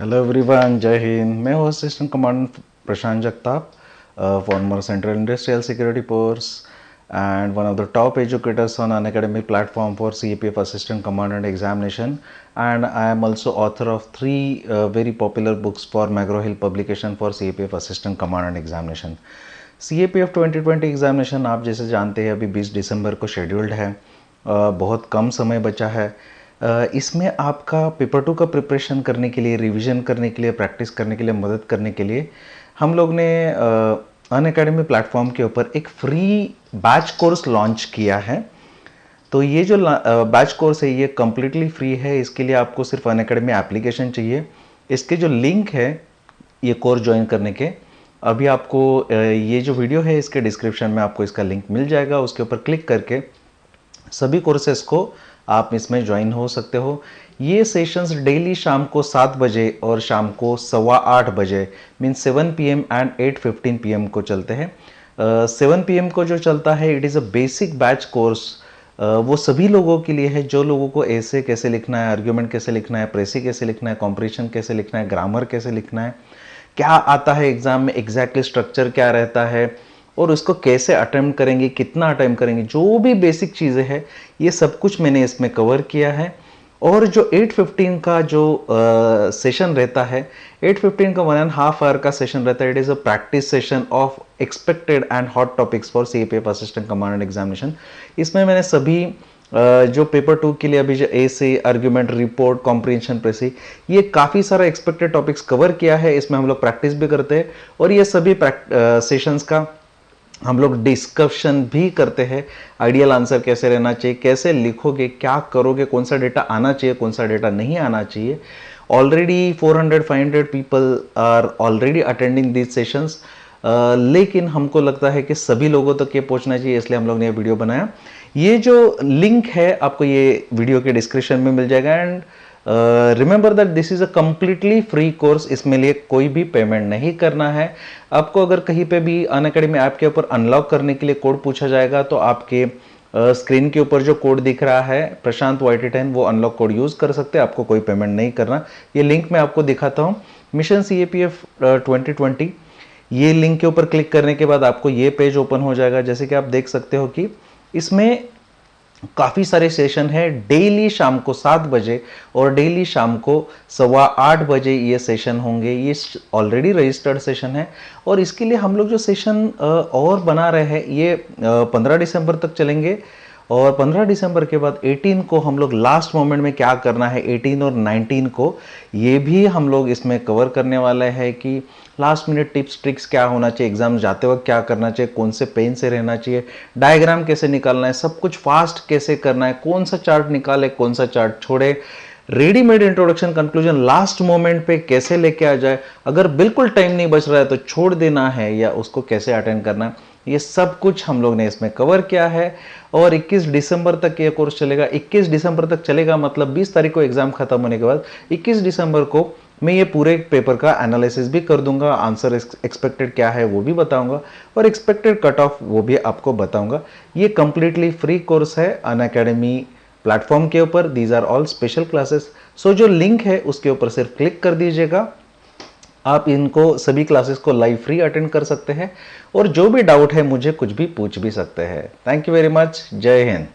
Hello everyone, जय हिंद। मैं हूँ assistant commandant Prashant Jagtap, former Central Industrial Security Force and one of the top educators on an academic platform for CAPF Assistant Commandant examination, and I am also author of three very popular books for McGraw-Hill publication for CAPF Assistant Commandant examination. CAPF 2020 examination आप जैसे जानते हैं अभी 20 दिसंबर को scheduled है। बहुत कम समय बचा है। इसमें आपका पेपर 2 का प्रिपरेशन करने के लिए, रिवीजन करने के लिए, प्रैक्टिस करने के लिए, मदद करने के लिए हम लोग ने अनअकैडमी प्लेटफॉर्म के ऊपर एक फ्री बैच कोर्स लॉन्च किया है। तो ये जो बैच कोर्स है ये कम्प्लीटली फ्री है। इसके लिए आपको सिर्फ अनअकैडमी एप्लीकेशन चाहिए। इसके जो लिंक है ये कोर्स ज्वाइन करने के, अभी आपको ये जो वीडियो है इसके डिस्क्रिप्शन में आपको इसका लिंक मिल जाएगा। उसके ऊपर क्लिक करके सभी कोर्सेस को आप इसमें ज्वाइन हो सकते हो। ये सेशंस डेली शाम को 7 बजे और शाम को 8:15 बजे मीन्स 7 PM एंड 8:15 PM को चलते हैं। 7 PM को जो चलता है it is a basic batch course. वो सभी लोगों के लिए है जो लोगों को ऐसे कैसे लिखना है, आर्ग्यूमेंट कैसे लिखना है, प्रेसी कैसे लिखना है, कॉम्प्रिहेंशन कैसे लिखना है, ग्रामर कैसे लिखना है, क्या आता है एग्जाम में, एग्जैक्टली स्ट्रक्चर क्या रहता है और उसको कैसे अटेम्प्ट करेंगे, कितना अटेम्प्ट करेंगे, जो भी बेसिक चीज़ें हैं ये सब कुछ मैंने इसमें कवर किया है। और जो 8:15 का जो सेशन रहता है, 8:15 का 1.5 आवर का सेशन रहता है। It is a practice session of expected and hot topics for CAPF assistant commandant examination. इसमें मैंने सभी जो पेपर 2 के लिए अभी जो ऐसे आर्ग्यूमेंट, रिपोर्ट, कॉम्प्रिहेंशन, प्रेसी, ये काफ़ी सारा एक्सपेक्टेड टॉपिक्स कवर किया है। इसमें हम लोग प्रैक्टिस भी करते हैं और ये सभी सेशंस का हम लोग डिस्कशन भी करते हैं। आइडियल आंसर कैसे रहना चाहिए, कैसे लिखोगे, क्या करोगे, कौन सा डेटा आना चाहिए, कौन सा डेटा नहीं आना चाहिए। Already 400-500 people are already attending these sessions, लेकिन हमको लगता है कि सभी लोगों तक ये पहुंचना चाहिए, इसलिए हम लोग ने ये वीडियो बनाया। ये जो लिंक है आपको ये वीडियो के डिस्क्रिप्शन में मिल जाएगा। And remember that this is a completely free course. इसमें लिए कोई भी पेमेंट नहीं करना है। आपको अगर कहीं पे भी अनअकैडमी ऐप के ऊपर अनलॉक करने के लिए कोड पूछा जाएगा तो आपके स्क्रीन के ऊपर जो कोड दिख रहा है प्रशांत YT10, वो अनलॉक कोड यूज कर सकते हैं। आपको कोई पेमेंट नहीं करना। ये लिंक मैं आपको दिखाता हूँ, मिशन CAPF 2020। ये लिंक के ऊपर क्लिक करने के बाद आपको ये पेज ओपन हो जाएगा। जैसे कि आप देख सकते हो कि इसमें काफ़ी सारे सेशन है। डेली शाम को 7 बजे और डेली शाम को 8:15 बजे ये सेशन होंगे। ये ऑलरेडी रजिस्टर्ड सेशन है और इसके लिए हम लोग जो सेशन और बना रहे हैं ये 15 दिसंबर तक चलेंगे। और 15 दिसंबर के बाद 18 को हम लोग लास्ट मोमेंट में क्या करना है, 18 और 19 को ये भी हम लोग इसमें कवर करने वाले हैं कि लास्ट मिनट टिप्स ट्रिक्स क्या होना चाहिए, एग्जाम जाते वक्त क्या करना चाहिए, कौन से पेन से रहना चाहिए, डायग्राम कैसे निकालना है, सब कुछ फास्ट कैसे करना है, कौन सा चार्ट निकाले, कौन सा चार्ट छोड़े, readymade introduction conclusion last moment पे कैसे लेके आ जाए, अगर बिल्कुल टाइम नहीं बच रहा है तो छोड़ देना है या उसको कैसे अटेंड करना है, ये सब कुछ हम लोग ने इसमें कवर किया है। और 21 दिसंबर तक ये कोर्स चलेगा। 21 दिसंबर तक चलेगा मतलब 20 तारीख को एग्जाम खत्म होने के बाद 21 दिसंबर को मैं ये पूरे पेपर का एनालिसिस भी कर दूंगा, आंसर एक्सपेक्टेड क्या है वो भी बताऊंगा और एक्सपेक्टेड कट ऑफ वो भी आपको बताऊंगा। ये कंप्लीटली फ्री कोर्स है अनअकैडमी प्लेटफॉर्म के ऊपर। These are all special classes. So जो लिंक है उसके ऊपर सिर्फ क्लिक कर दीजिएगा। आप इनको सभी क्लासेस को लाइव फ्री अटेंड कर सकते हैं और जो भी डाउट है मुझे कुछ भी पूछ भी सकते हैं। Thank you very much. जय हिंद।